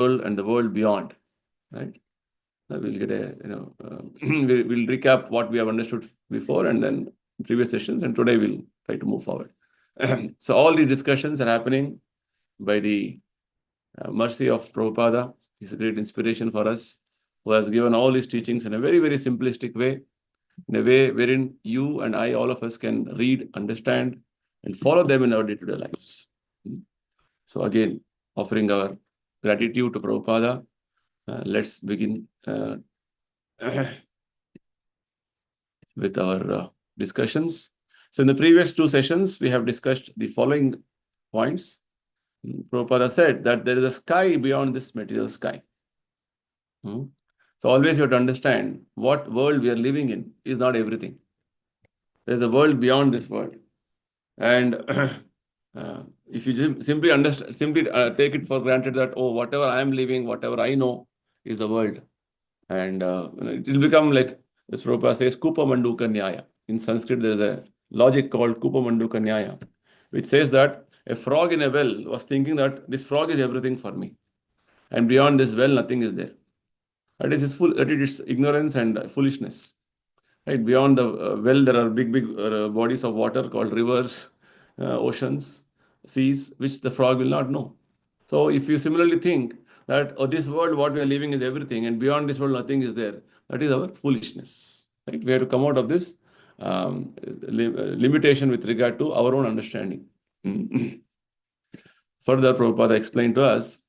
world and the world beyond, right? We'll get a, we'll recap what we have understood before and then previous sessions, and today we'll try to move forward. So all these discussions are happening by the mercy of Prabhupada. He's a great inspiration for us, who has given all his teachings in a very, very simplistic way, in a way wherein you and I, all of us, can read, understand, and follow them in our day-to-day lives. So again, offering our gratitude to Prabhupada, let's begin with our discussions. So in the previous two sessions, we have discussed the following points. Prabhupada said that there is a sky beyond this material sky. So always you have to understand what world we are living in is not everything. There's a world beyond this world. And if you simply understand, take it for granted that, oh, whatever I am living, whatever I know is the world. And it will become like, as Prabhupada says, Kupa Manduka Nyaya. In Sanskrit, there is a logic called Kupa Manduka Nyaya, which says that a frog in a well was thinking that this frog is everything for me. And beyond this well, nothing is there. That is its ignorance and foolishness. Right? Beyond the well, there are big bodies of water called rivers, oceans, seas, which the frog will not know. So if you similarly think that this world, what we are living is everything, and beyond this world, nothing is there, that is our foolishness. Right? We have to come out of this limitation with regard to our own understanding. Further, Prabhupada explained to us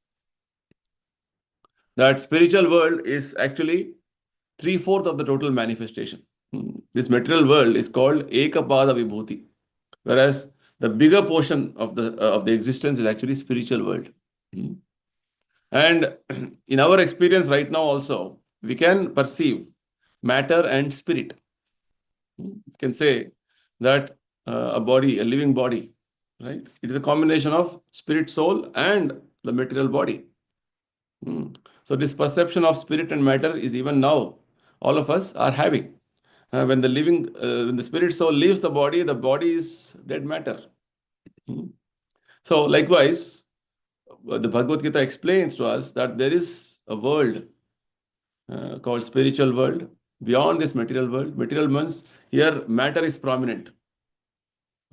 that spiritual world is actually 3/4 of the total manifestation. This material world is called Ekapada Vibhuti, whereas the bigger portion of the existence is actually spiritual world. And in our experience right now also, we can perceive matter and spirit. You can say that a living body, right? It is a combination of spirit, soul, and the material body. So this perception of spirit and matter is even now all of us are having. When the spirit soul leaves the body is dead matter. So likewise, the Bhagavad Gita explains to us that there is a world called spiritual world beyond this material world. Material means here matter is prominent.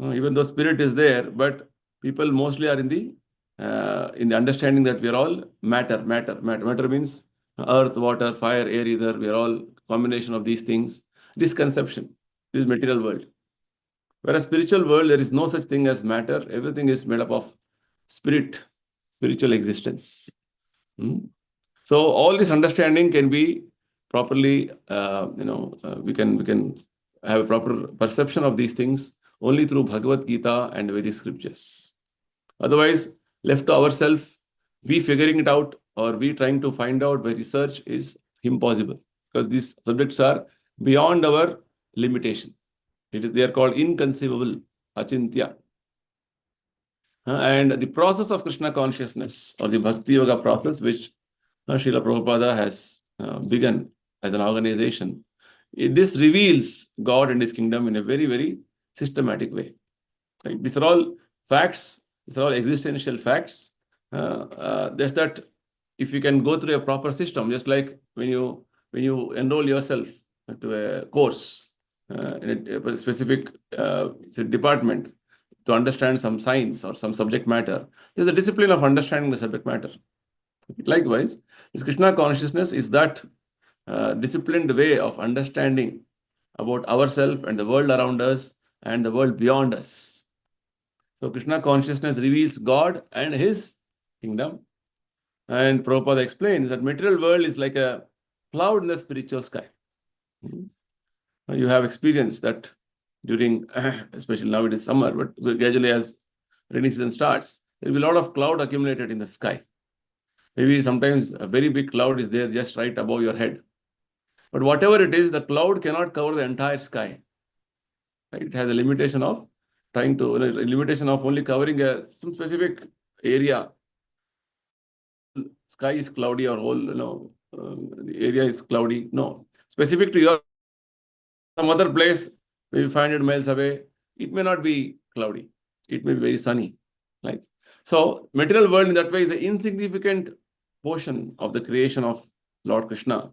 Even though spirit is there, but people mostly are in the understanding that we are all matter. Matter means earth, water, fire, air, ether. We are all combination of these things. This conception, this material world. Whereas spiritual world, there is no such thing as matter. Everything is made up of spiritual existence. So all this understanding can be properly, we can have a proper perception of these things only through Bhagavad Gita and Vedic scriptures. Otherwise, left to ourselves, we figuring it out or we trying to find out by research is impossible, because these subjects are beyond our limitation. They are called inconceivable, achintya. And the process of Krishna consciousness, or the Bhakti Yoga process, which Srila Prabhupada has begun as an organization, this reveals God and His kingdom in a very, very systematic way. Right? These are all facts. These are all existential facts. There's that if you can go through a proper system, just like when you enroll yourself to a course in a specific department to understand some science or some subject matter, there's a discipline of understanding the subject matter. Likewise, this Krishna consciousness is that disciplined way of understanding about ourselves and the world around us and the world beyond us. So Krishna consciousness reveals God and His kingdom. And Prabhupada explains that material world is like a cloud in the spiritual sky. You have experienced that during, especially now it is summer, but gradually as rainy season starts, there will be a lot of cloud accumulated in the sky. Maybe sometimes a very big cloud is there just right above your head. But whatever it is, the cloud cannot cover the entire sky. Right? It has a limitation of only covering some specific area. Sky is cloudy or whole, the area is cloudy. No, specific to your some other place, maybe 500 miles away, it may not be cloudy. It may be very sunny. Right? So material world in that way is an insignificant portion of the creation of Lord Krishna,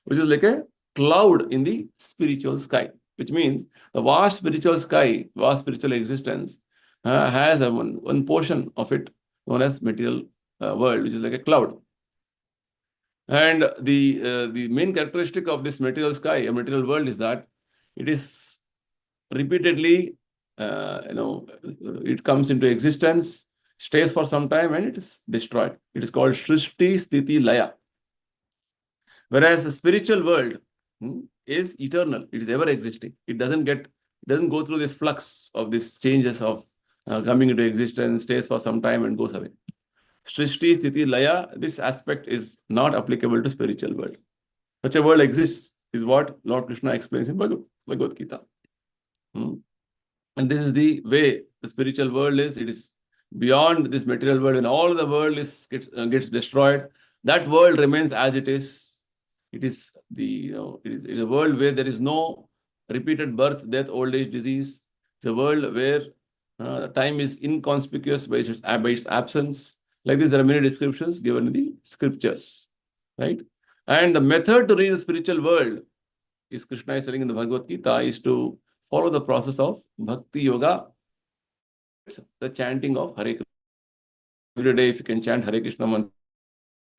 which is like a cloud in the spiritual sky, which means the vast spiritual sky, vast spiritual existence has one portion of it known as material world, which is like a cloud. And the main characteristic of this material sky, a material world, is that it is repeatedly, it comes into existence, stays for some time, and it is destroyed. It is called Shrishti Sthiti Laya. Whereas the spiritual world is eternal. It is ever existing. It doesn't go through this flux of these changes of coming into existence, stays for some time, and goes away. Srishti, Sthiti, Laya, this aspect is not applicable to spiritual world. Such a world exists, is what Lord Krishna explains in Bhagavad Gita. And this is the way the spiritual world is. It is beyond this material world. When all the world gets destroyed, that world remains as it is. It is a world where there is no repeated birth, death, old age, disease. It's a world where time is inconspicuous by its absence. Like this, there are many descriptions given in the scriptures, right? And the method to reach the spiritual world, is Krishna is telling in the Bhagavad Gita, is to follow the process of Bhakti Yoga, the chanting of Hare Krishna. Every day, if you can chant Hare Krishna mantra,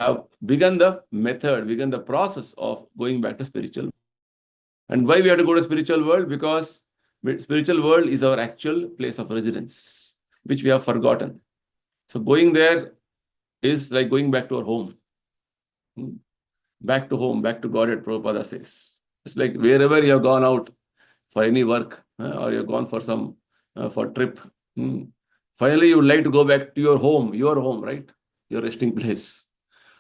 have begun the process of going back to spiritual world. And why we have to go to spiritual world? Because spiritual world is our actual place of residence, which we have forgotten. So going there is like going back to our home. Back to home, back to Godhead, Prabhupada says. It's like wherever you have gone out for any work, or you have gone for for trip. Finally, you would like to go back to your home, right? Your resting place.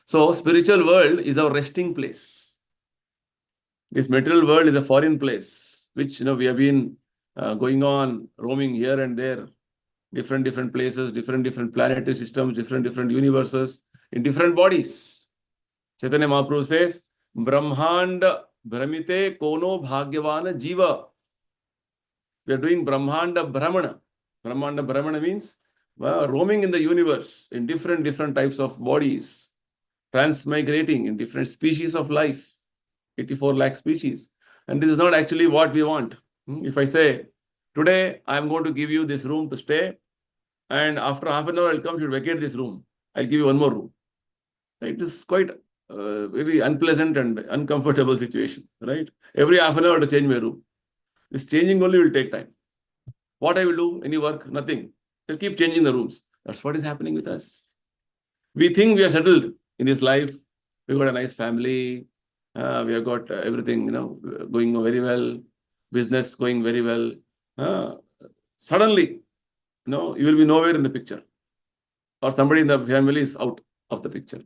So spiritual world is our resting place. This material world is a foreign place, which we have been going on, roaming here and there, different places, different planetary systems, different universes, in different bodies. Chaitanya Mahaprabhu says, Brahmanda Brahmite Kono Bhagyavana Jiva. We are doing Brahmanda Brahmana. Brahmanda Brahmana means roaming in the universe in different types of bodies, transmigrating in different species of life, 84 lakh species. And this is not actually what we want. If I say, today I am going to give you this room to stay, and after half an hour I'll come, you vacate this room. I'll give you one more room. It is quite very unpleasant and uncomfortable situation, right? Every half an hour to change my room. This changing only will take time. What I will do? Any work? Nothing. I'll keep changing the rooms. That's what is happening with us. We think we are settled in this life. We've got a nice family. We have got everything, going very well. Business going very well. Suddenly, you will be nowhere in the picture. Or somebody in the family is out of the picture.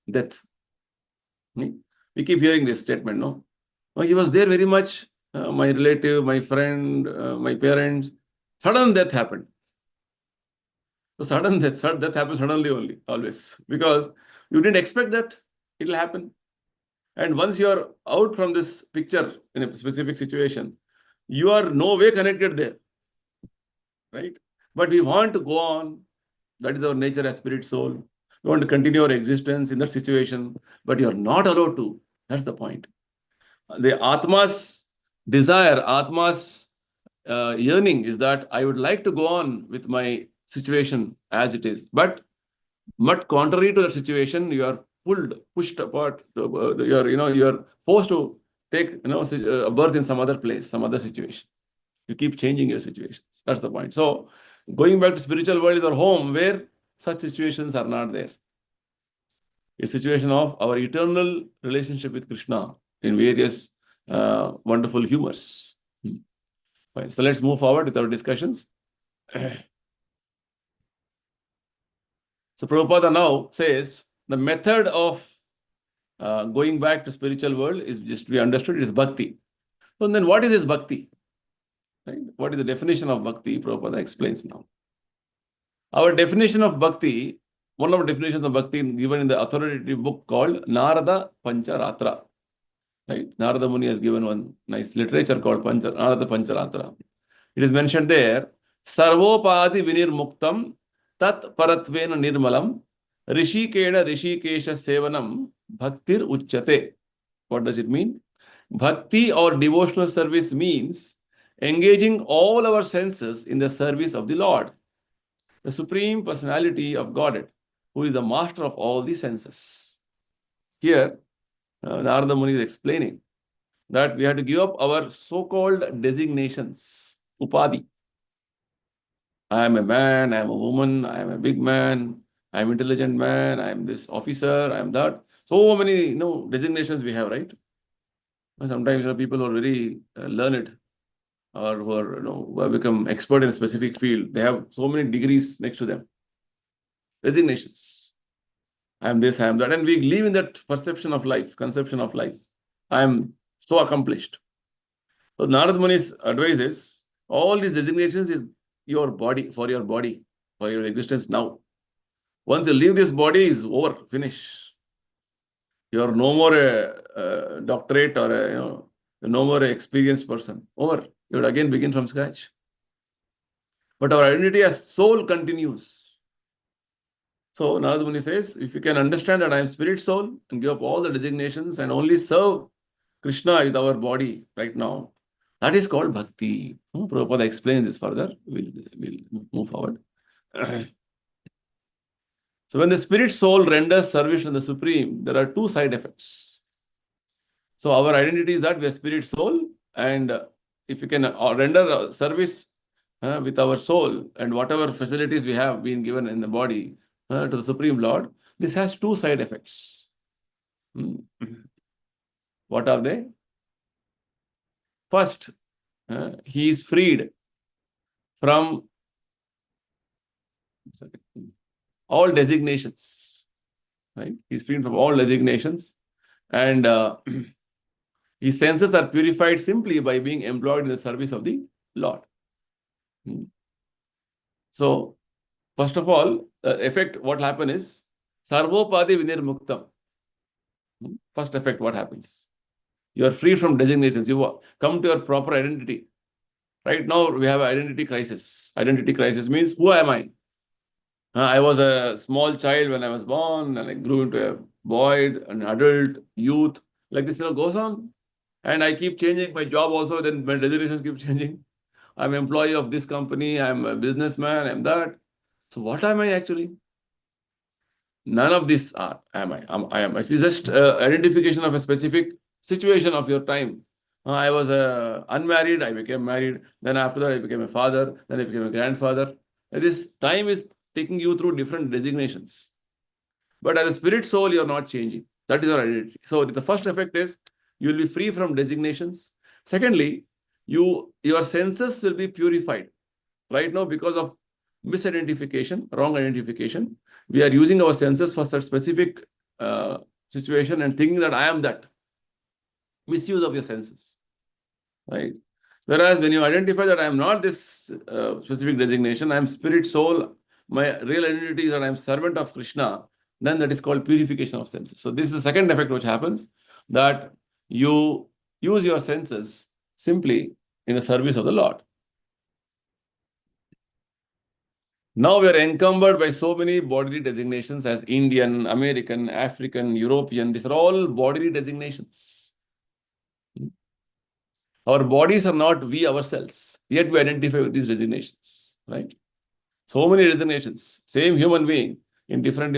Death. We keep hearing this statement, no? He was there very much. My relative, my friend, my parents. Sudden death happened. So sudden death happens suddenly only, always. Because you didn't expect that it will happen. And once you are out from this picture in a specific situation, you are no way connected there. Right? But we want to go on. That is our nature as spirit soul. We want to continue our existence in that situation, but you are not allowed to. That's the point. The Atma's desire, Atma's yearning is that I would like to go on with my situation as it is. But contrary to that situation, you are pushed apart. You are forced to take a birth in some other place, some other situation. You keep changing your situations. That's the point. So going back to spiritual world is our home, where such situations are not there. A situation of our eternal relationship with Krishna in various wonderful humors. Fine. So let's move forward with our discussions. So Prabhupada now says the method of going back to spiritual world is just to be understood. It is bhakti. So then what is this bhakti? Right? What is the definition of bhakti? Prabhupada explains now. Our definition of bhakti, one of the definitions of bhakti given in the authoritative book called Narada Pancharatra. Right? Narada Muni has given one nice literature called Narada Pancharatra. It is mentioned there, Sarvopadi Vinir Muktam Tat Paratvena Nirmalam Rishikena Rishikesha Sevanam Bhaktir Uchyate. What does it mean? Bhakti or devotional service means engaging all our senses in the service of the Lord, the Supreme Personality of Godhead, who is the master of all the senses. Here, Narada Muni is explaining that we have to give up our so-called designations, upadi. I am a man, I am a woman, I am a big man, I am intelligent man, I am this officer, I am that. So many designations we have, right? Sometimes people who are very learned or who are who have become expert in a specific field, they have so many degrees next to them. Designations. I am this, I am that. And we live in that perception of life, conception of life. I am so accomplished. So Narad Muni's advice is, all these designations is your body, for your existence now. Once you leave this body, is over, finish. You are no more a doctorate or no more an experienced person. Over. You would again begin from scratch. But our identity as soul continues. So Narad Muni says, if you can understand that I am spirit soul and give up all the designations and only serve Krishna with our body right now, that is called bhakti. Prabhupada explains this further. We'll move forward. So when the spirit soul renders service to the Supreme, there are two side effects. So our identity is that we are spirit soul, and if you can render service with our soul and whatever facilities we have been given in the body to the Supreme Lord, this has two side effects. What are they? First, he is freed from all designations. Right? He is freed from all designations, and his senses are purified simply by being employed in the service of the Lord. So, first of all, effect, what happens is, Sarvopadi Vinirmuktam. First effect, what happens? You are free from designations. You come to your proper identity. Right now, we have an identity crisis. Identity crisis means, who am I? I was a small child when I was born, and I grew into a boy, an adult, youth. Like this goes on. And I keep changing my job also, then my designations keep changing. I'm an employee of this company, I'm a businessman, I'm that. So what am I actually? None of this am I. I am. It is just identification of a specific situation of your time. I was unmarried, I became married. Then after that, I became a father. Then I became a grandfather. And this time is taking you through different designations. But as a spirit soul, you're not changing. That is your identity. So the first effect is, you will be free from designations. Secondly, your senses will be purified. Right now, because of misidentification, wrong identification, we are using our senses for such specific situation and thinking that I am that. Misuse of your senses. Right? Whereas when you identify that I am not this specific designation, I am spirit soul, my real identity is that I am servant of Krishna, then that is called purification of senses. So this is the second effect which happens, that you use your senses simply in the service of the Lord. Now we are encumbered by so many bodily designations as Indian, American, African, European. These are all bodily designations. Our bodies are not we ourselves, yet we identify with these designations, right? So many designations, same human being in different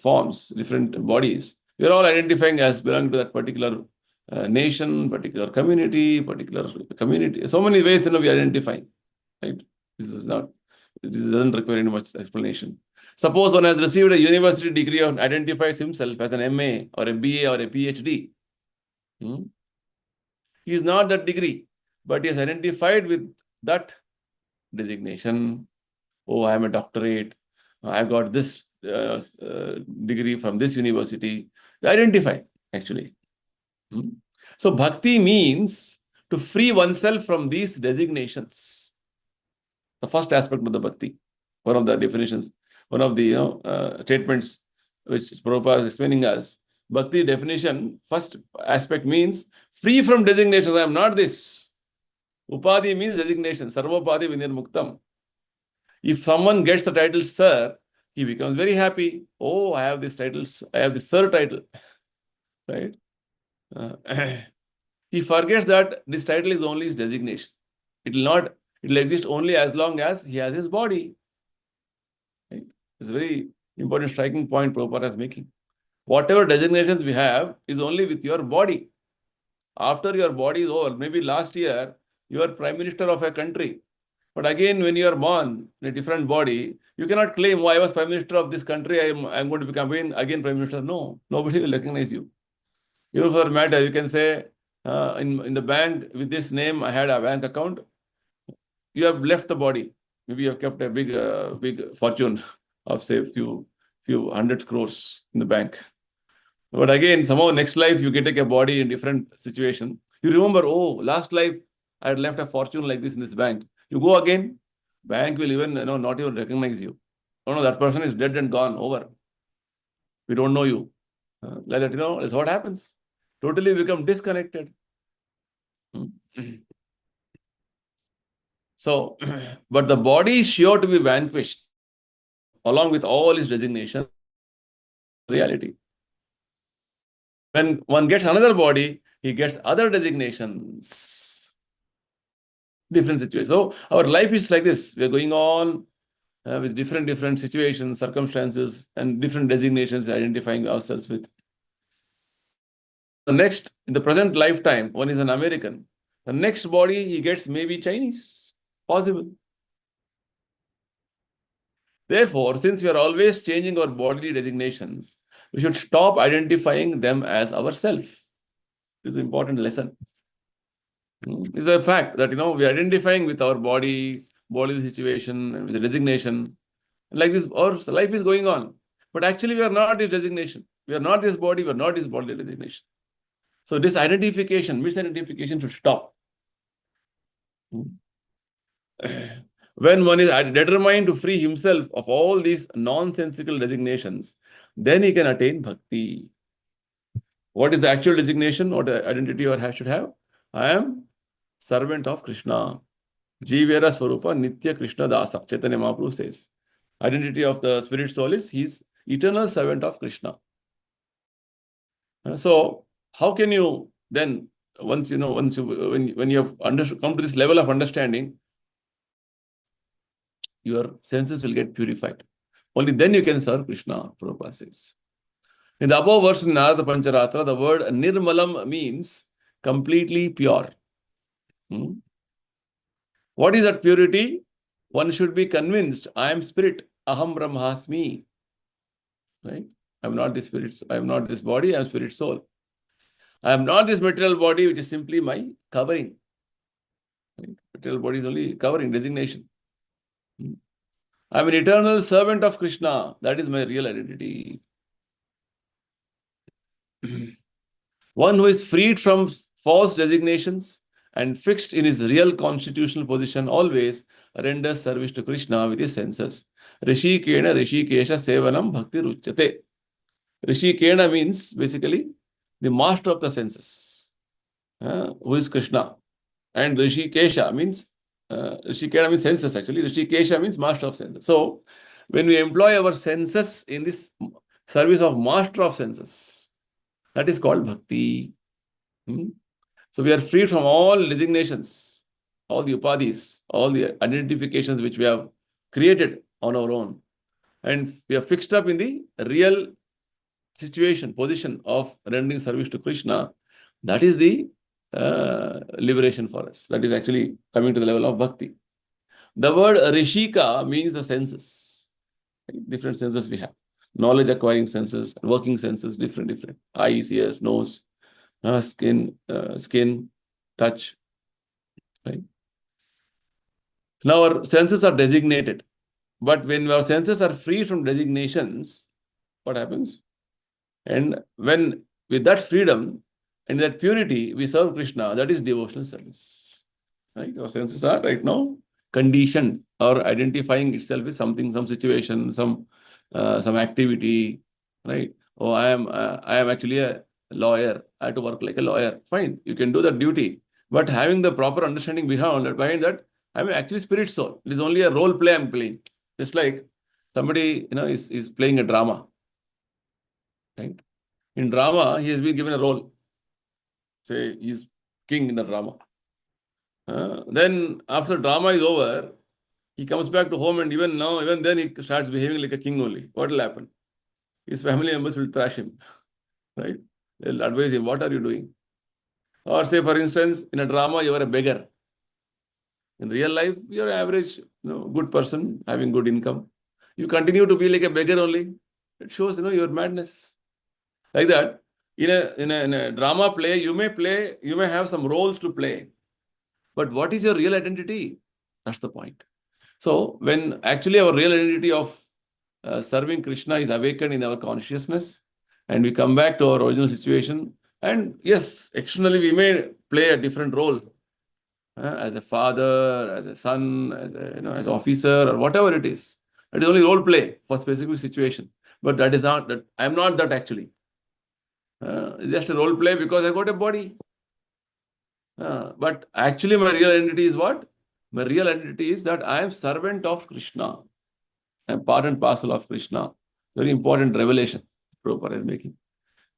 forms, different bodies. We are all identifying as belonging to that particular nation, particular community, So many ways we identify, right? This doesn't require any much explanation. Suppose one has received a university degree and identifies himself as an MA or a BA or a PhD. He is not that degree, but he is identified with that designation. Oh, I am a doctorate. I got this degree from this university. You identify, actually. So, bhakti means to free oneself from these designations. The first aspect of the bhakti, one of the definitions, one of the statements which Prabhupada is explaining us. Bhakti definition, first aspect means free from designations. I am not this. Upadi means designation. Sarvopadi vinirmuktam. If someone gets the title sir, He becomes very happy. Oh, I have these titles. I have this sir title, right? Uh, he forgets that this title is only his designation. It will not. It will exist only as long as he has his body. Right? It's a very important striking point Prabhupada is making. Whatever designations we have is only with your body. After your body is over, maybe last year you are prime minister of a country. But again, when you are born in a different body, you cannot claim, oh, I was prime minister of this country, I'm going to become again prime minister. No, nobody will recognize you. Even for matter, you can say, in the bank, with this name, I had a bank account. You have left the body. Maybe you have kept a big fortune of, say, few hundred crores in the bank. But again, somehow next life, you get a body in different situation. You remember, oh, last life, I had left a fortune like this in this bank. You go again, bank will even, not even recognize you. Oh, no, that person is dead and gone, over. We don't know you. Like that, that's what happens. Totally become disconnected. So, but the body is sure to be vanquished along with all its designations. Reality. When one gets another body, he gets other designations. Different situations. So our life is like this. We are going on with different situations, circumstances, and different designations identifying ourselves with. The next, in the present lifetime, one is an American. The next body he gets maybe Chinese. Possible. Therefore, since we are always changing our bodily designations, we should stop identifying them as ourself. This is an important lesson. It's a fact that, we are identifying with our bodily situation, with the designation. Like this, our life is going on. But actually, we are not this designation. We are not this body, we are not this bodily designation. So this misidentification should stop. When one is determined to free himself of all these nonsensical designations, then he can attain bhakti. What is the actual designation? What identity or should have? I am servant of Krishna. Jivera Swarupa Nitya Krishna Dasa. Chaitanya Mahaprabhu says. Identity of the spirit soul is he's eternal servant of Krishna. So how can you then, when you have come to this level of understanding, your senses will get purified. Only then you can serve Krishna, Prabhupada says. In the above verse in Narada Pancharatra, the word Nirmalam means completely pure. What is that purity? One should be convinced, I am spirit, Aham Brahmasmi. Right? I am not this spirit, I am not this body, I am spirit soul. I am not this material body, which is simply my covering. Right? Material body is only covering, designation. I am an eternal servant of Krishna. That is my real identity. One who is freed from false designations and fixed in his real constitutional position always renders service to Krishna with his senses. Rishikena Rishikesha Sevanam Bhakti Ruchyate. Rishikena means basically the master of the senses, who is Krishna. And Rishikesha means senses actually. Rishikesha means master of senses. So when we employ our senses in this service of master of senses, that is called bhakti. So we are free from all designations, all the upadhis, all the identifications which we have created on our own. And we are fixed up in the real position of rendering service to Krishna. That is the liberation for us. That is actually coming to the level of bhakti. The word rishika means the senses. Different senses we have. Knowledge acquiring senses, working senses, different. Eyes, ears, nose, skin, touch. Right? Now our senses are designated. But when our senses are free from designations, what happens? And when with that freedom and that purity, we serve Krishna, that is devotional service. Right? Our senses are right now conditioned or identifying itself with something, some situation, some activity, right? Oh, I am actually a lawyer. I have to work like a lawyer. Fine, you can do that duty, but having the proper understanding behind that, I'm actually spirit soul. It is only a role play I'm playing. Just like somebody, is playing a drama, right? In drama, he has been given a role. Say, he's king in the drama. Then after drama is over, he comes back to home, and even then he starts behaving like a king only. What will happen? His family members will trash him, right? They'll advise him, what are you doing? Or say, for instance, in a drama, you are a beggar. In real life, you're an average, good person, having good income. You continue to be like a beggar only. It shows, your madness. Like that, in a drama play, you may have some roles to play. But what is your real identity? That's the point. So when actually our real identity of serving Krishna is awakened in our consciousness, and we come back to our original situation, and yes, externally we may play a different role as a father, as a son, as an officer, or whatever it is. It is only role play for specific situation. But that is not that. I am not that actually. It's just a role play because I got a body. But actually, my real identity is what? My real identity is that I am servant of Krishna. I am part and parcel of Krishna. Very important revelation Prabhupada is making.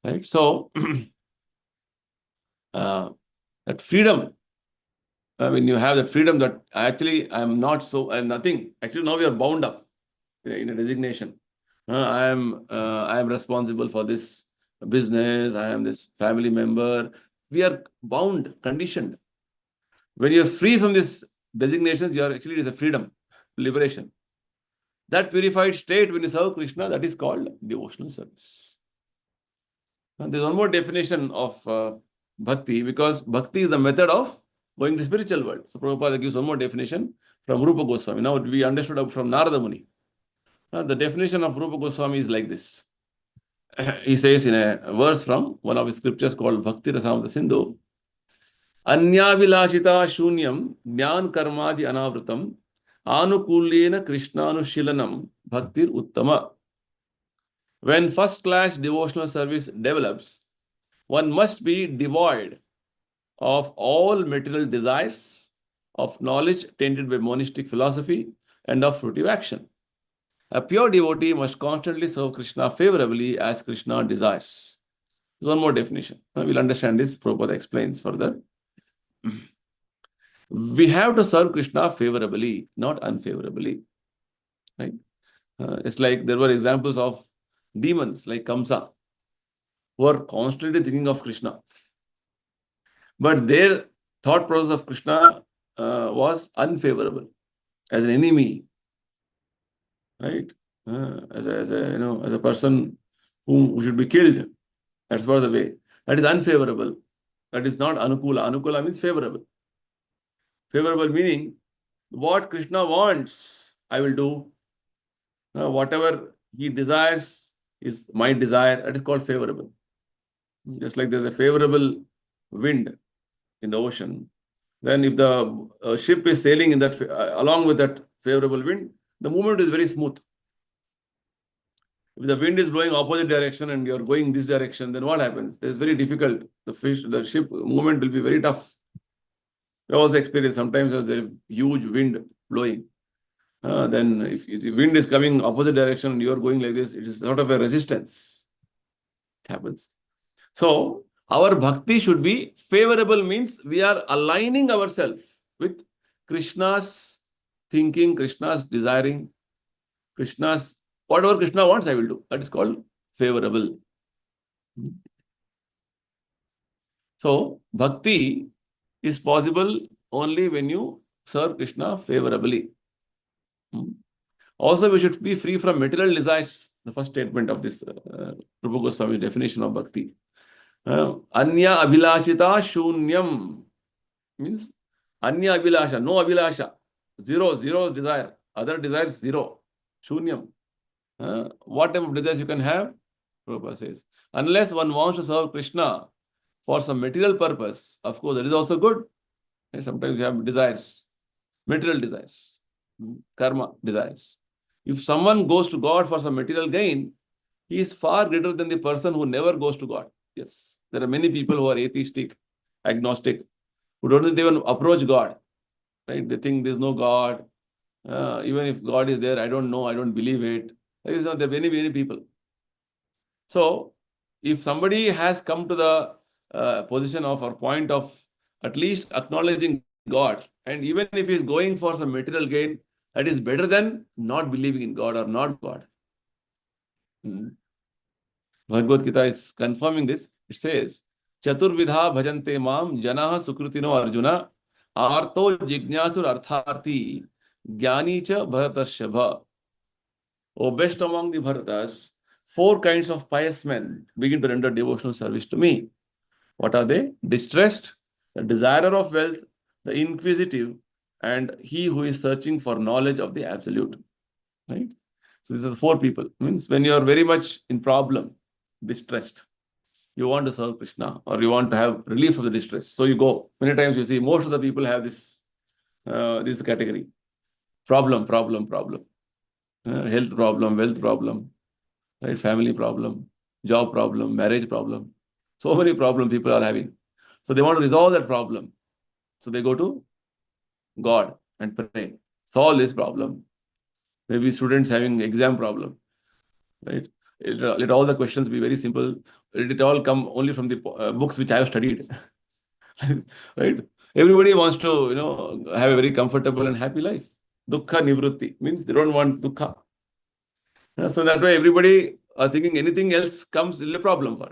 Right? So, that freedom, you have that freedom that actually I am not so, I am nothing. Actually, now we are bound up in a designation. I am responsible for this business. I am this family member. We are bound, conditioned. When you are free from these designations, it is a freedom, liberation. That purified state, when you serve Krishna, that is called devotional service. And there's one more definition of bhakti, because bhakti is the method of going to the spiritual world. So Prabhupada gives one more definition from Rupa Goswami. Now we understood from Narada Muni. The definition of Rupa Goswami is like this. He says in a verse from one of his scriptures called Bhakti Rasamrita Sindhu, Anyavilashita shunyam jnana karmadi anavritam anukulyena krishnanushilanam bhaktir uttama. When first-class devotional service develops, one must be devoid of all material desires, of knowledge tainted by monistic philosophy, and of fruitive action. A pure devotee must constantly serve Krishna favorably as Krishna desires. There's one more definition. We'll understand this. Prabhupada explains further. We have to serve Krishna favorably, not unfavorably. Right? It's like there were examples of demons like Kamsa, who are constantly thinking of Krishna. But their thought process of Krishna was unfavorable, as an enemy. Right? As a person who should be killed. That's what the way. That is unfavorable. That is not anukula. Anukula means favorable. Favorable meaning, what Krishna wants, I will do. Whatever he desires is my desire. That is called favorable. Just like there's a favorable wind in the ocean, then if the ship is sailing in that along with that favorable wind, the movement is very smooth. If the wind is blowing opposite direction and you're going this direction, then what happens? It's very difficult. The ship movement will be very tough. I also experienced sometimes there's a huge wind blowing. Then if the wind is coming opposite direction and you're going like this, it is sort of a resistance. It happens. So our bhakti should be favorable, means we are aligning ourselves with Krishna's thinking, Krishna's desiring, Krishna's, whatever Krishna wants, I will do. That is called favorable. So bhakti is possible only when you serve Krishna favorably. Also, we should be free from material desires. The first statement of this Rupa Goswami definition of bhakti. Anya abhilashita shunyam means anya abhilasha, no abhilasha, zero desire. Other desires, zero. Shunyam. What type of desires you can have? Prabhupada says, unless one wants to serve Krishna for some material purpose, of course, that is also good. And sometimes you have desires, material desires, karma desires. If someone goes to God for some material gain, he is far greater than the person who never goes to God. Yes, there are many people who are atheistic, agnostic, who don't even approach God. Right? They think there's no God. even if God is there, I don't know, I don't believe it. There are many, many people. So, if somebody has come to the position of or point of at least acknowledging God, and even if he is going for some material gain, that is better than not believing in God or not God. Bhagavad Gita is confirming this. It says, Chaturvidha bhajante mam janaha sukrutino arjuna arto jignasur artharthi jnani cha bharatashabha. O best among the Bharatas, four kinds of pious men begin to render devotional service to me. What are they? Distressed, the desirer of wealth, the inquisitive, and he who is searching for knowledge of the absolute. Right? So these are the four people. Means when you are very much in problem, distressed, you want to serve Krishna or you want to have relief of the distress. So you go. Many times you see most of the people have this category. Problem. Health problem, wealth problem, right? Family problem, job problem, marriage problem. So many problems people are having. So they want to resolve that problem. So they go to God and pray. Solve this problem. Maybe students having exam problem, right? Let all the questions be very simple. Let it all come only from the books which I have studied, right? Everybody wants to, have a very comfortable and happy life. Dukkha nivrutti means they don't want dukkha. So that way everybody are thinking anything else comes is a problem for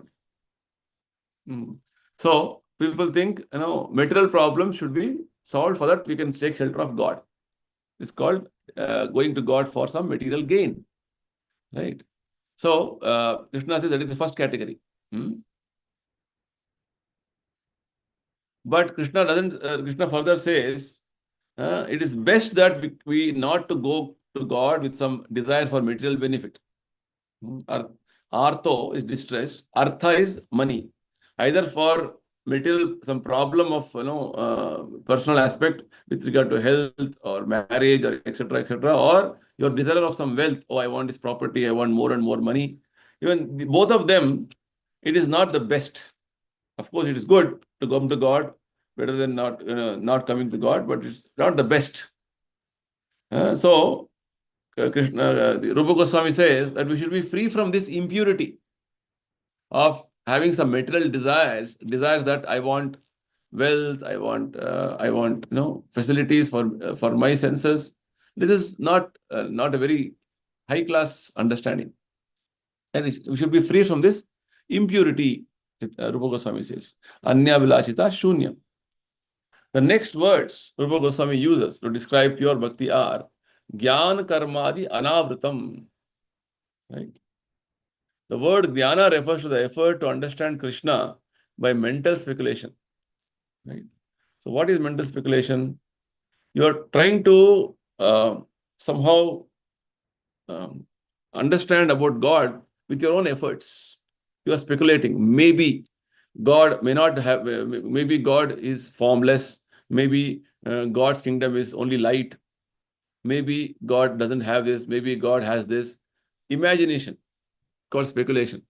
me. So people think, material problems should be solved. For that we can take shelter of God. It's called going to God for some material gain, right? So Krishna says that is the first category. But Krishna doesn't. Krishna further says it is best that we not to go to God with some desire for material benefit. Artho is distressed. Artha is money, either for material, some problem of personal aspect with regard to health or marriage or etc., or your desire of some wealth. Oh, I want this property. I want more and more money. Even both of them, it is not the best. Of course, it is good to come to God, better than not coming to God, but it's not the best. So Krishna, Rupa Goswami says that we should be free from this impurity of having some material desires that I want wealth, I want facilities for my senses. This is not a very high class understanding, and we should be free from this impurity. Rupa Goswami says, Anya Vilashita Shunya. The next words Rupa Goswami uses to describe pure bhakti are Gyan Karmadi Anavritam. Right? The word Jnana refers to the effort to understand Krishna by mental speculation. Right? So what is mental speculation? You are trying to somehow understand about God with your own efforts. You are speculating. Maybe God may not have, maybe God is formless. Maybe God's kingdom is only light. Maybe God doesn't have this. Maybe God has this. Imagination, called speculation.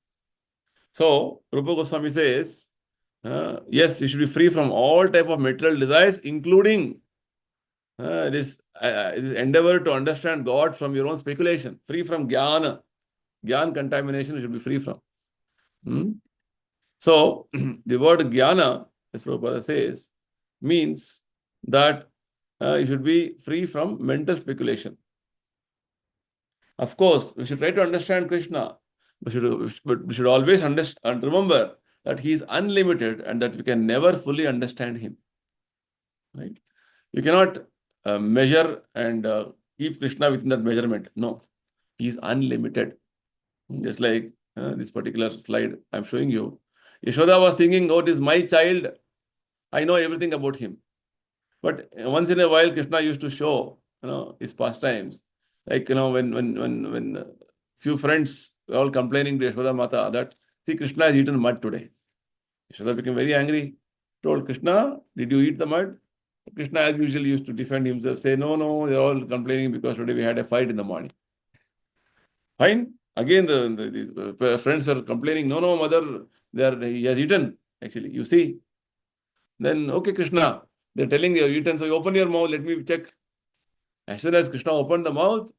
So, Rupa Goswami says, yes, you should be free from all type of material desires, including this endeavor to understand God from your own speculation, free from jnana. Jnana contamination you should be free from. So, the word jnana, as Prabhupada says, means that you should be free from mental speculation. Of course, we should try to understand Krishna, but we should always understand and remember that he is unlimited and that we can never fully understand him. Right? You cannot measure and keep Krishna within that measurement. No, he is unlimited. Just like this particular slide I'm showing you. Yashoda was thinking, oh, it is my child. I know everything about him. But once in a while, Krishna used to show, his pastimes. Like, when few friends were all complaining to Yashoda Mata that, see, Krishna has eaten mud today. Yashoda became very angry. Told Krishna, did you eat the mud? Krishna, as usual, used to defend himself, say, no, they're all complaining because today we had a fight in the morning. Fine. Again, the friends were complaining, no, mother, he has eaten, actually, you see. Then, okay, Krishna, they're telling you have eaten, so you open your mouth, let me check. As soon as Krishna opened the mouth,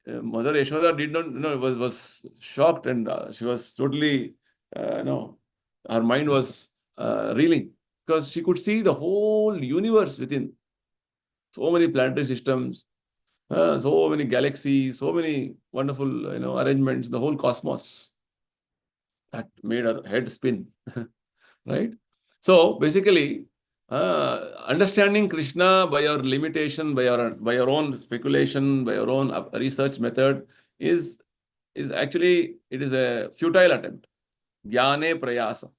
Mother Yashoda did not, was shocked, and she was totally, her mind was reeling, because she could see the whole universe within. So many planetary systems, so many galaxies, so many wonderful, arrangements, the whole cosmos. That made her head spin, right? So basically, understanding Krishna by your limitation, by your own speculation, by your own research method is actually, it is a futile attempt. Jnane prayasa.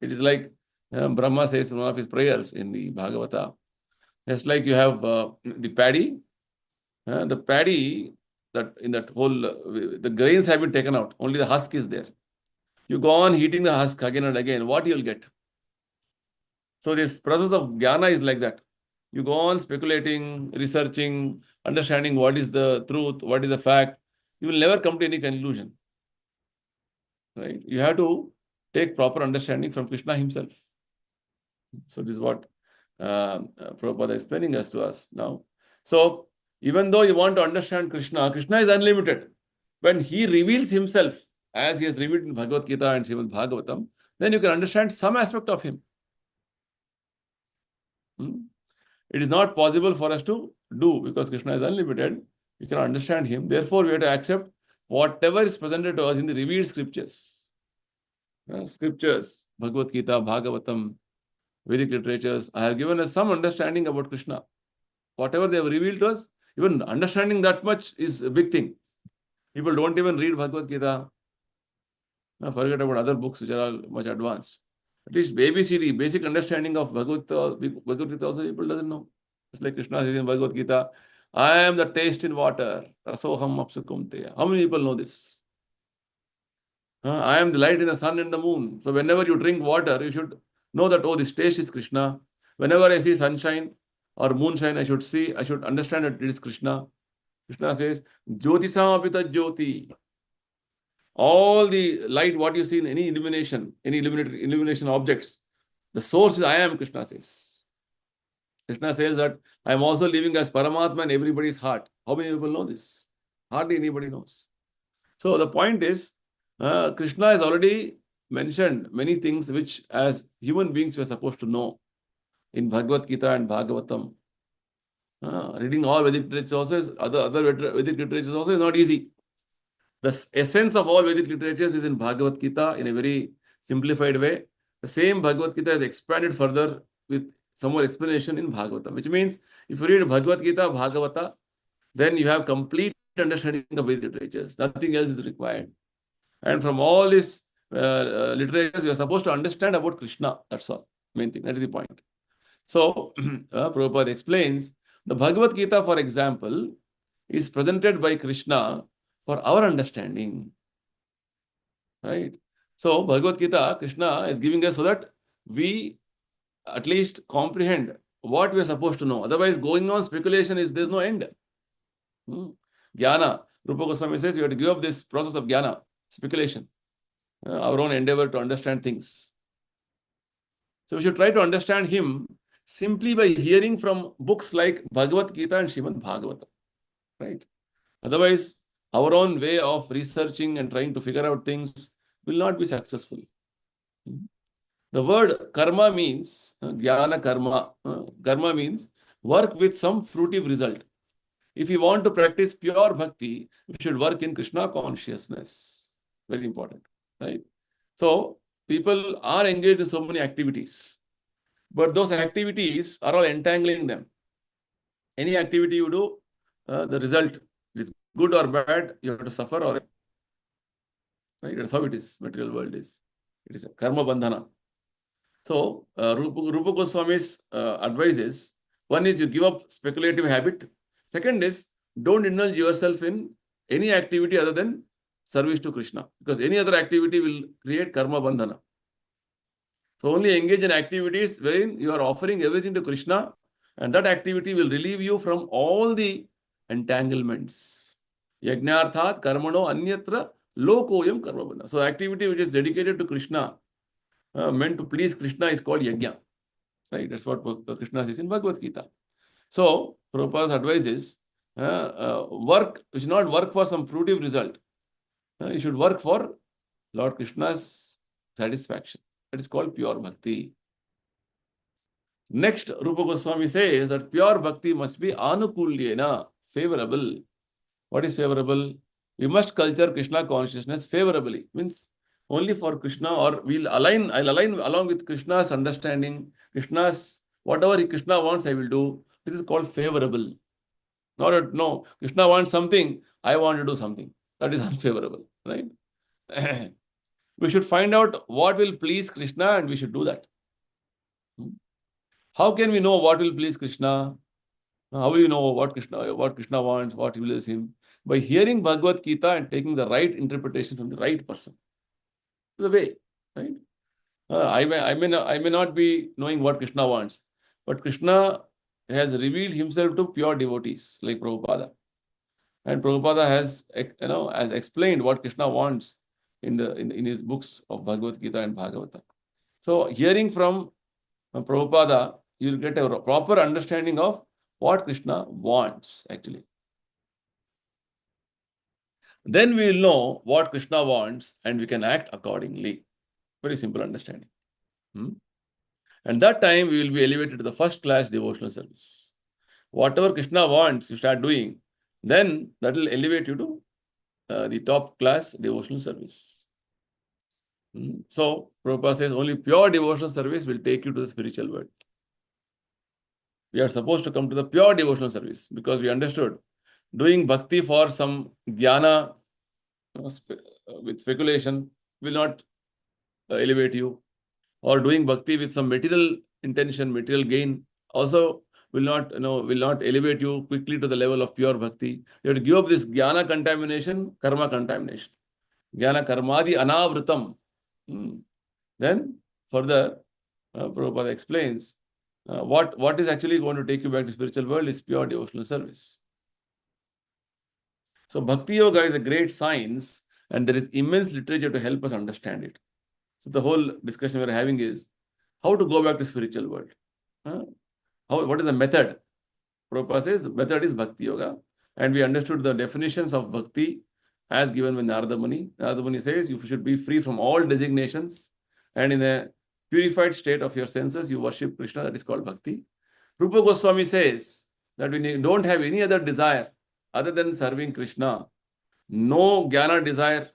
It is like Brahma says in one of his prayers in the Bhagavata. Just like you have the paddy, the paddy, that in that whole, the grains have been taken out, only the husk is there. You go on heating the husk again and again, what you will get? So this process of jnana is like that. You go on speculating, researching, understanding what is the truth, what is the fact. You will never come to any conclusion. Right? You have to take proper understanding from Krishna himself. So this is what Prabhupada is explaining us to us now. So even though you want to understand Krishna, Krishna is unlimited. When he reveals himself, as he has revealed in Bhagavad Gita and Srimad Bhagavatam, then you can understand some aspect of him. It is not possible for us to do, because Krishna is unlimited. We cannot understand him. Therefore, we have to accept whatever is presented to us in the revealed scriptures. Scriptures, Bhagavad Gita, Bhagavatam, Vedic literatures have given us some understanding about Krishna. Whatever they have revealed to us, even understanding that much is a big thing. People don't even read Bhagavad Gita. Forget about other books which are all much advanced. At least ABCD, basic understanding of Bhagavad Gita also people doesn't know. It's like Krishna says in Bhagavad Gita, I am the taste in water. Rasoham apsukum teya. How many people know this? I am the light in the sun and the moon. So whenever you drink water, you should know that, oh, this taste is Krishna. Whenever I see sunshine or moonshine, I should understand that it is Krishna. Krishna says, Jyotisam apita jyoti. All the light, what you see in any illumination, illumination objects, the source is I am, Krishna says. Krishna says that I am also living as Paramatma in everybody's heart. How many people know this? Hardly anybody knows. So the point is, Krishna has already mentioned many things which as human beings we are supposed to know in Bhagavad Gita and Bhagavatam. Reading all Vedic literature also is, other Vedic literature also is not easy. The essence of all Vedic literatures is in Bhagavad Gita in a very simplified way. The same Bhagavad Gita is expanded further with some more explanation in Bhagavatam, which means if you read Bhagavad Gita, Bhagavata, then you have complete understanding of Vedic literatures. Nothing else is required. And from all these literatures, you are supposed to understand about Krishna. That's all. Main thing. That is the point. So, Prabhupada explains, the Bhagavad Gita, for example, is presented by Krishna for our understanding. Right? So, Bhagavad Gita, Krishna is giving us so that we at least comprehend what we are supposed to know. Otherwise, going on speculation there's no end. Jnana. Rupa Goswami says you have to give up this process of jnana, speculation, our own endeavor to understand things. So we should try to understand him simply by hearing from books like Bhagavad Gita and Srimad Bhagavatam. Right? Otherwise, our own way of researching and trying to figure out things will not be successful. The word karma means, jnana karma, karma means work with some fruitive result. If you want to practice pure bhakti, you should work in Krishna consciousness. Very important, right? So, people are engaged in so many activities, but those activities are all entangling them. Any activity you do, the result is good or bad, you have to suffer or, right? That's how it is. Material world is. It is a karma bandhana. So, Rupa Goswami's advice is, one is you give up speculative habit. Second is, don't indulge yourself in any activity other than service to Krishna, because any other activity will create karma bandhana. So only engage in activities wherein you are offering everything to Krishna, and that activity will relieve you from all the entanglements. Yajnarthat karmano anyatra lokoyam karma bandhana. So activity which is dedicated to Krishna, meant to please Krishna, is called yajna. Right? That's what Krishna says in Bhagavad Gita. So, Prabhupada's advice is, you should not work for some fruitive result. You should work for Lord Krishna's satisfaction. That is called pure bhakti. Next, Rupa Goswami says that pure bhakti must be anukulyena, favorable. What is favorable? We must culture Krishna consciousness favorably. Means only for Krishna, or I'll align along with Krishna's understanding, Krishna's, whatever Krishna wants, I will do. This is called favorable. No, Krishna wants something, I want to do something. That is unfavorable, right? We should find out what will please Krishna and we should do that. How can we know what will please Krishna? How will you know what Krishna wants, what pleases him? By hearing Bhagavad Gita and taking the right interpretation from the right person. The way, right? I may not be knowing what Krishna wants, but Krishna has revealed himself to pure devotees like Prabhupada. And Prabhupada has explained what Krishna wants in his books of Bhagavad Gita and Bhagavata. So hearing from Prabhupada, you will get a proper understanding of what Krishna wants actually. Then we will know what Krishna wants and we can act accordingly. Very simple understanding. And that time we will be elevated to the first class devotional service. Whatever Krishna wants, you start doing, then that will elevate you to the top class devotional service. So, Prabhupada says only pure devotional service will take you to the spiritual world. We are supposed to come to the pure devotional service because we understood doing bhakti for some jnana with speculation will not elevate you, or doing bhakti with some material intention, material gain also will not elevate you quickly to the level of pure bhakti. You have to give up this jnana contamination, karma contamination. Jnana karmadi anavritam. Then further, Prabhupada explains what is actually going to take you back to spiritual world is pure devotional service. So Bhakti Yoga is a great science and there is immense literature to help us understand it. So the whole discussion we're having is how to go back to spiritual world. What is the method? Prabhupada says the method is Bhakti Yoga, and we understood the definitions of Bhakti as given by Narada Muni. Narada Muni says you should be free from all designations and in a purified state of your senses you worship Krishna. That is called Bhakti. Rupa Goswami says that we don't have any other desire other than serving Krishna. No jnana desire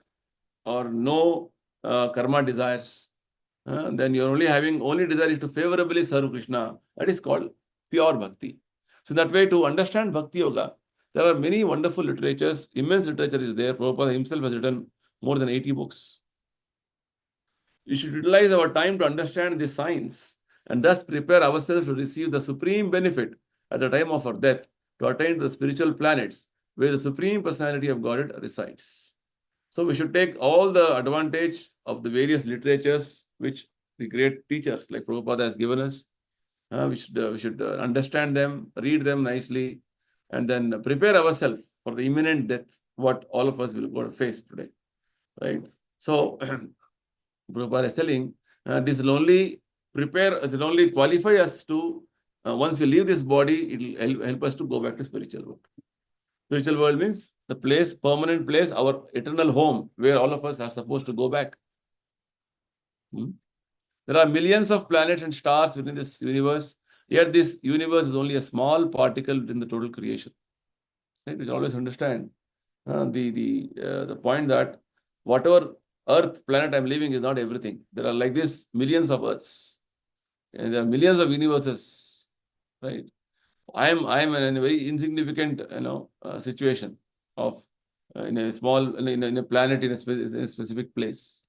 or no karma desires. Then you're only desire is to favorably serve Krishna. That is called pure bhakti. So that way, to understand Bhakti Yoga, there are many wonderful literatures, immense literature is there. Prabhupada himself has written more than 80 books. We should utilize our time to understand this science and thus prepare ourselves to receive the supreme benefit at the time of our death, to attain the spiritual planets where the Supreme Personality of Godhead resides. So we should take all the advantage of the various literatures which the great teachers like Prabhupada has given us. We should understand them, read them nicely, and then prepare ourselves for the imminent death, what all of us will go to face today. Right? So, Prabhupada is telling, this will only qualify us to, once we leave this body, it will help us to go back to spiritual world. Spiritual world means the place, permanent place, our eternal home, where all of us are supposed to go back. There are millions of planets and stars within this universe, yet this universe is only a small particle within the total creation. Right? We always understand the point that whatever Earth, planet I'm living is not everything. There are like this millions of Earths, and there are millions of universes. Right? I am in a very insignificant situation of in a small in a planet in a specific place.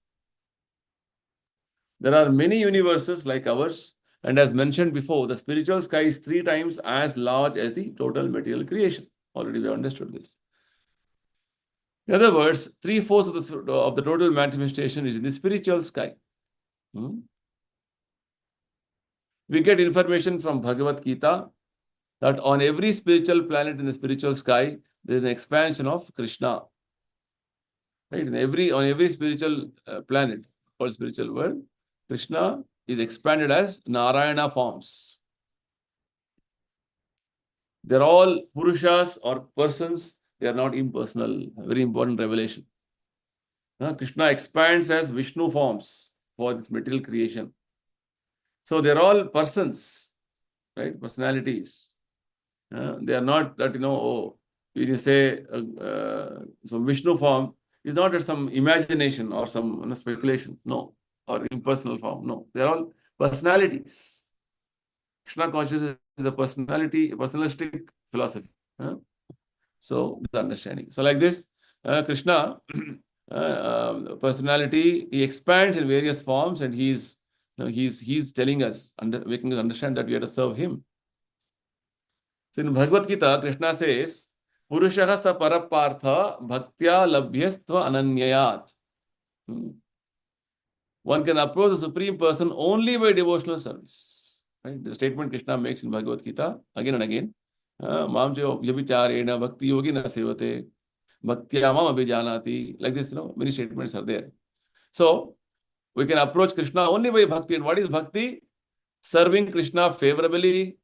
There are many universes like ours, and as mentioned before, the spiritual sky is 3 times as large as the total material creation. Already we understood this. In other words, 3/4 of the total manifestation is in the spiritual sky. We get information from Bhagavad Gita that on every spiritual planet in the spiritual sky, there is an expansion of Krishna. Right? On every spiritual planet or spiritual world, Krishna is expanded as Narayana forms. They're all Purushas or persons. They are not impersonal. Very important revelation. Krishna expands as Vishnu forms for this material creation. So they're all persons, right? Personalities. They are not that, when you say some Vishnu form, is not at some imagination or some speculation. No. Or impersonal form. No. They're all personalities. Krishna consciousness is a personalistic philosophy. So the understanding. So like this, Krishna, personality, he expands in various forms, and he's telling us, making us understand that we have to serve him. So in Bhagavad Gita, Krishna says, Purushah sa parapartha bhaktya labhyastva ananyayat. One can approach the Supreme Person only by devotional service. Right? The statement Krishna makes in Bhagavad Gita again and again. Mam vyabhicharena bhakti yogi na sevate bhaktya mam abhijanati. Like this, many statements are there. So, we can approach Krishna only by bhakti. And what is bhakti? Serving Krishna favorably,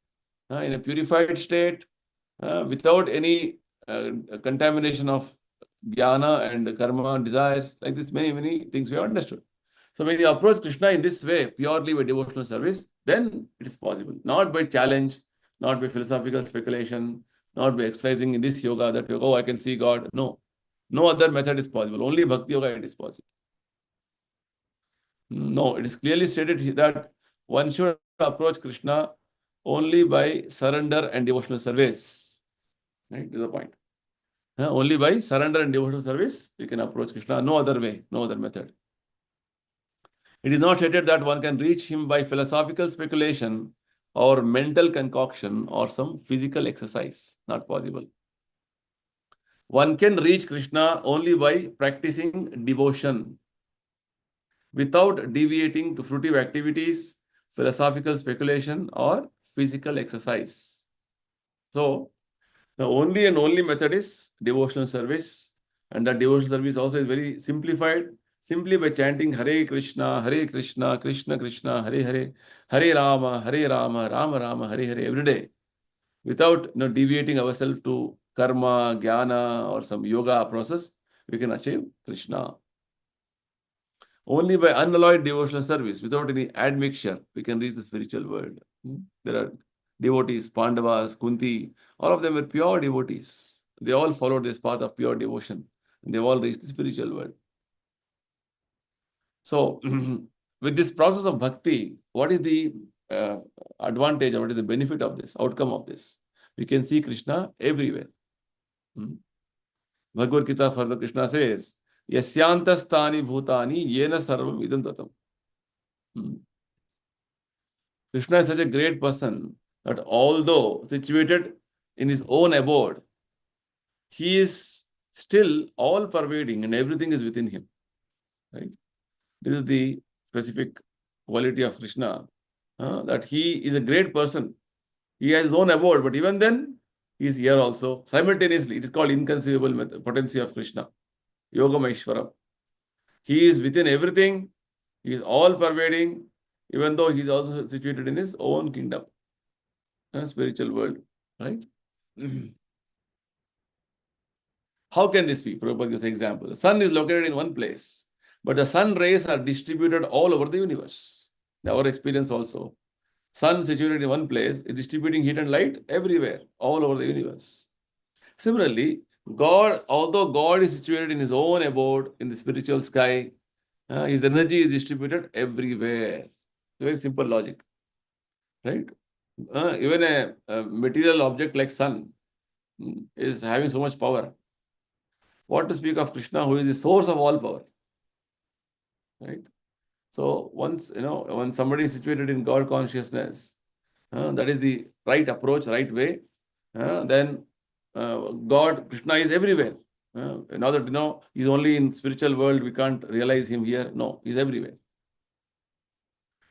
in a purified state, without any contamination of jnana and karma, desires. Like this, many things we have understood. So when you approach Krishna in this way, purely by devotional service, then it is possible. Not by challenge, not by philosophical speculation, not by exercising in this yoga that, oh, I can see God. No. No other method is possible. Only Bhakti Yoga it is possible. No, it is clearly stated that one should approach Krishna only by surrender and devotional service. Right? This is the point. Only by surrender and devotional service, you can approach Krishna. No other way, no other method. It is not stated that one can reach him by philosophical speculation or mental concoction or some physical exercise. Not possible. One can reach Krishna only by practicing devotion without deviating to fruitive activities, philosophical speculation, or physical exercise. So, the only and only method is devotional service, and that devotional service also is very simplified. Simply by chanting Hare Krishna, Krishna Krishna, Hare Hare, Hare Rama, Rama Rama, Hare Hare every day, without deviating ourselves to karma, jnana, or some yoga process, we can achieve Krishna. Only by unalloyed devotional service, without any admixture, we can reach the spiritual world. There are devotees, Pandavas, Kunti, all of them were pure devotees. They all followed this path of pure devotion. And they all reached the spiritual world. So, with this process of bhakti, what is the advantage or what is the benefit of this, outcome of this? We can see Krishna everywhere. Bhagavad Gita further Krishna says, Yasyantastani bhutani yena sarvam idam tatam. Krishna is such a great person that although situated in his own abode, he is still all pervading and everything is within him. Right? This is the specific quality of Krishna, that he is a great person. He has his own abode, but even then, he is here also. Simultaneously, it is called inconceivable potency of Krishna. Yoga Maheshwaram. He is within everything. He is all pervading, even though he is also situated in his own kingdom, spiritual world. Right? How can this be? Prabhupada gives an example. The sun is located in one place, but the sun rays are distributed all over the universe. Our experience also. Sun situated in one place, is distributing heat and light everywhere, all over the universe. Similarly, God, although God is situated in his own abode in the spiritual sky, his energy is distributed everywhere. Very simple logic. Right? Even a material object like sun is having so much power. What to speak of Krishna, who is the source of all power? Right? So once, when somebody is situated in God consciousness, that is the right approach, right way, then God, Krishna is everywhere. Now that, he's only in spiritual world, we can't realize him here. No, he's everywhere.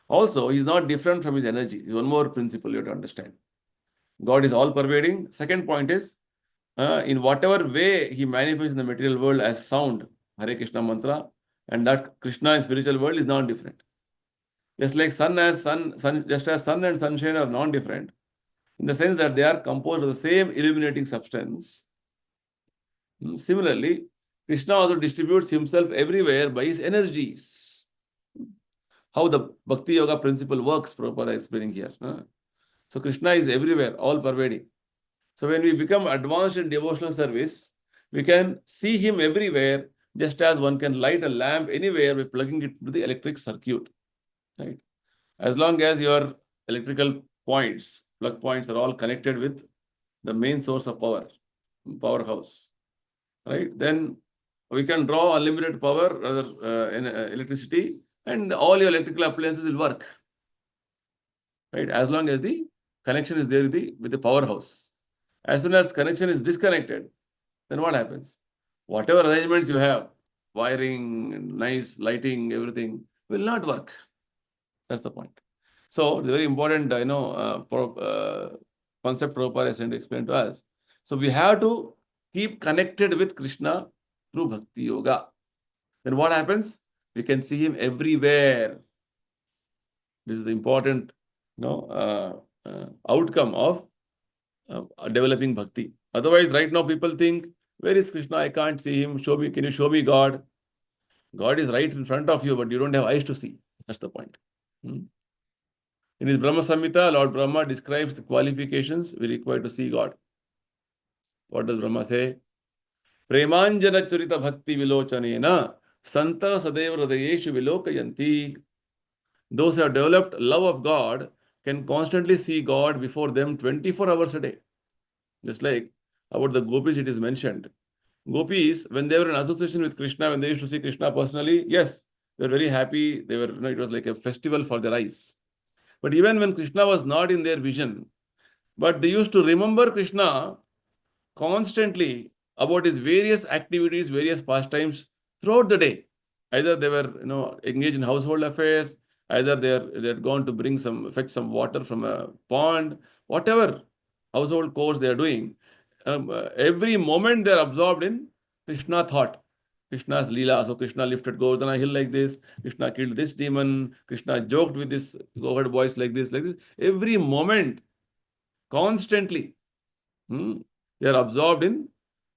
Also, he's not different from his energy. There's one more principle you have to understand. God is all pervading. Second point is, in whatever way he manifests in the material world as sound, Hare Krishna mantra, and that Krishna in spiritual world is non-different. Just like just as sun and sunshine are non-different, in the sense that they are composed of the same illuminating substance. Similarly, Krishna also distributes himself everywhere by his energies. How the Bhakti Yoga principle works, Prabhupada is explaining here. So Krishna is everywhere, all pervading. So when we become advanced in devotional service, we can see him everywhere, just as one can light a lamp anywhere by plugging it to the electric circuit. Right? As long as your electrical points, plug points, are all connected with the main source of power, powerhouse, right? Then we can draw unlimited power, rather in electricity, and all your electrical appliances will work, right? As long as the connection is there with the powerhouse. As soon as connection is disconnected, then what happens? Whatever arrangements you have, wiring, nice lighting, everything will not work. That's the point. So it's very important, concept Prabhupada is trying to explain to us. So we have to keep connected with Krishna through Bhakti Yoga. Then what happens? We can see him everywhere. This is the important, outcome of developing bhakti. Otherwise, right now people think, where is Krishna? I can't see him. Show me. Can you show me God? God is right in front of you, but you don't have eyes to see. That's the point. In his Brahma Samhita, Lord Brahma describes the qualifications we require to see God. What does Brahma say? Premanjana Churita Bhakti Vilochanena Santa Sadeva Hridayeshu Vilokayanti. Those who have developed love of God can constantly see God before them 24 hours a day. Just like about the gopis it is mentioned. Gopis, when they were in association with Krishna, when they used to see Krishna personally, yes, they were very happy. They were, it was like a festival for their eyes. But even when Krishna was not in their vision, but they used to remember Krishna constantly about his various activities, various pastimes throughout the day. Either they were, engaged in household affairs, either they had gone to fetch some water from a pond, whatever household chores they are doing. Every moment they are absorbed in Krishna thought. Krishna's Leela. So Krishna lifted Govardhana hill like this. Krishna killed this demon. Krishna joked with this goat boys like this, like this. Every moment, constantly, they are absorbed in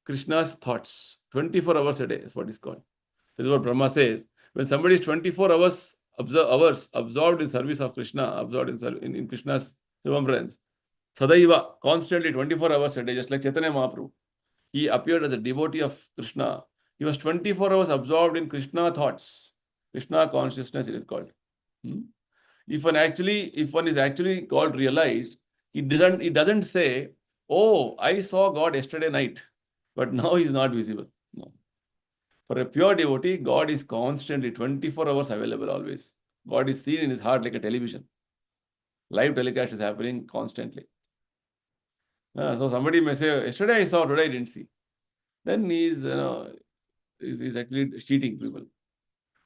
Krishna's thoughts. 24 hours a day is what is called. This is what Brahma says. When somebody is 24 hours absorbed in service of Krishna, absorbed in Krishna's remembrance, Sadaiva, constantly 24 hours a day, just like Chaitanya Mahaprabhu. He appeared as a devotee of Krishna. He was 24 hours absorbed in Krishna thoughts. Krishna consciousness, it is called. If one is actually God realized, it doesn't say, oh, I saw God yesterday night, but now he is not visible. No. For a pure devotee, God is constantly 24 hours available always. God is seen in his heart like a television. Live telecast is happening constantly. So somebody may say, yesterday I saw, today I didn't see. Then he's actually cheating people.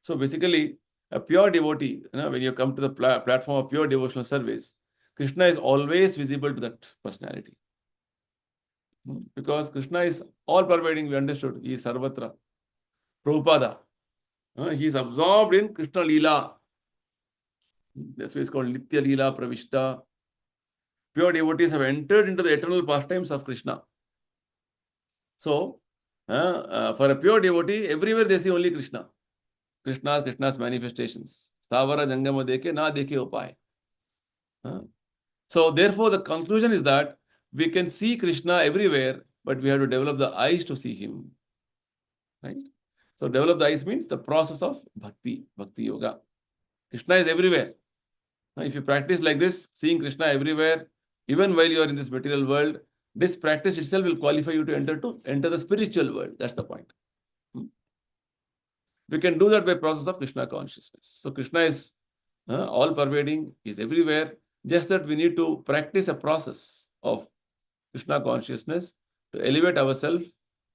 So basically, a pure devotee, when you come to the platform of pure devotional service, Krishna is always visible to that personality. Because Krishna is all-pervading, we understood. He is Sarvatra. Prabhupada. He is absorbed in Krishna Leela. That's why it's called Nitya Leela Pravishta. Pure devotees have entered into the eternal pastimes of Krishna. So, for a pure devotee, everywhere they see only Krishna. Krishna's manifestations. Stavara Jangama Deke, na Deke Upay. So, therefore, the conclusion is that we can see Krishna everywhere, but we have to develop the eyes to see him. Right? So, develop the eyes means the process of Bhakti Yoga. Krishna is everywhere. If you practice like this, seeing Krishna everywhere, even while you are in this material world, this practice itself will qualify you to enter the spiritual world. That's the point. We can do that by process of Krishna consciousness. So Krishna is all-pervading, is everywhere. Just that we need to practice a process of Krishna consciousness to elevate ourselves,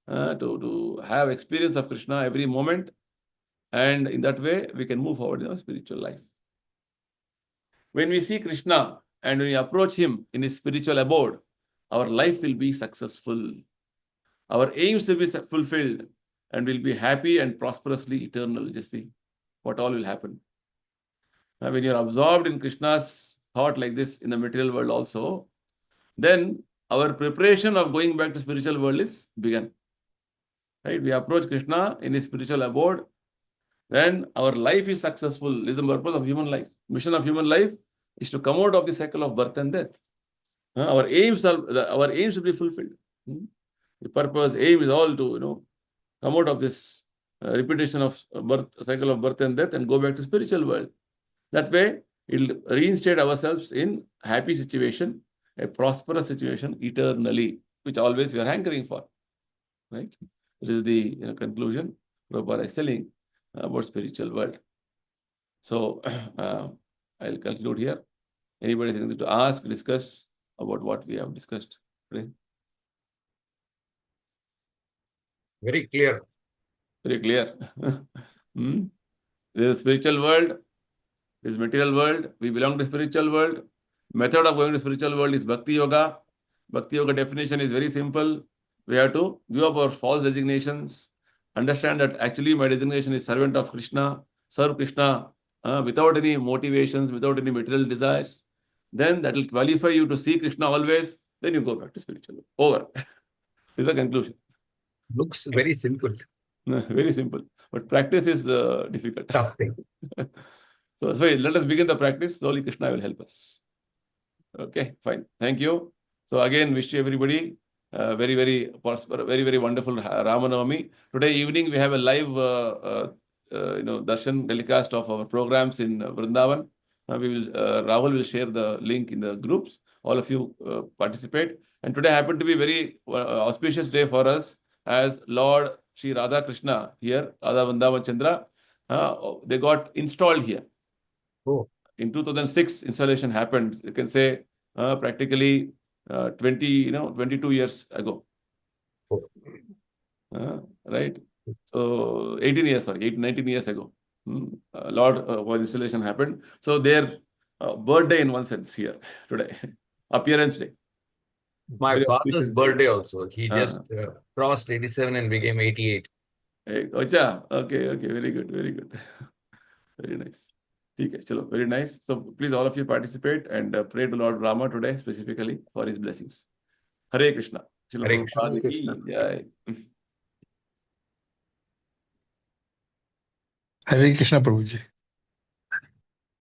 to have experience of Krishna every moment. And in that way, we can move forward in our spiritual life. When we see Krishna and when we approach him in his spiritual abode, our life will be successful. Our aims will be fulfilled and we'll be happy and prosperously eternal. Just see what all will happen. Now, when you're absorbed in Krishna's thought like this in the material world also, then our preparation of going back to spiritual world is begun. Right? We approach Krishna in his spiritual abode, then our life is successful. This is the purpose of human life. Mission of human life is to come out of the cycle of birth and death. Our aims should be fulfilled. The purpose, aim is all to come out of this repetition of cycle of birth and death and go back to spiritual world. That way, it will reinstate ourselves in happy situation, a prosperous situation eternally, which always we are hankering for. Right? This is the conclusion Prabhupada is telling about spiritual world. So I'll conclude here. Anybody has anything to ask, discuss about what we have discussed today? Very clear. Very clear. There is spiritual world, there is material world. We belong to spiritual world. Method of going to spiritual world is Bhakti Yoga. Bhakti Yoga definition is very simple. We have to give up our false designations, understand that actually my designation is servant of Krishna, serve Krishna without any motivations, without any material desires. Then that will qualify you to see Krishna always. Then you go back to spiritual world. Over. This is the conclusion. Looks very simple. Very simple. But practice is difficult. Tough thing. So let us begin the practice. Slowly Krishna will help us. Okay, fine. Thank you. So again, wish you everybody very, very prosper, very, very wonderful Ramanavami. Today evening we have a live darshan telecast of our programs in Vrindavan. Rahul will share the link in the groups. All of you participate. And today happened to be a very auspicious day for us, as Lord Sri Radha Krishna here, Radha Vrindavan Chandra, they got installed here. Oh. In 2006, installation happened. You can say practically 22 years ago. Oh. Right? So 19 years ago. Lord was installation happened. So their birthday in one sense here today. Appearance day. My Very father's birthday also. He just crossed 87 and became 88. Okay, very good. Very nice. Okay, chalo, very nice. So please all of you participate and pray to Lord Rama today specifically for his blessings. Hare Krishna. Hare Krishna. Hare Krishna, Prabhuji.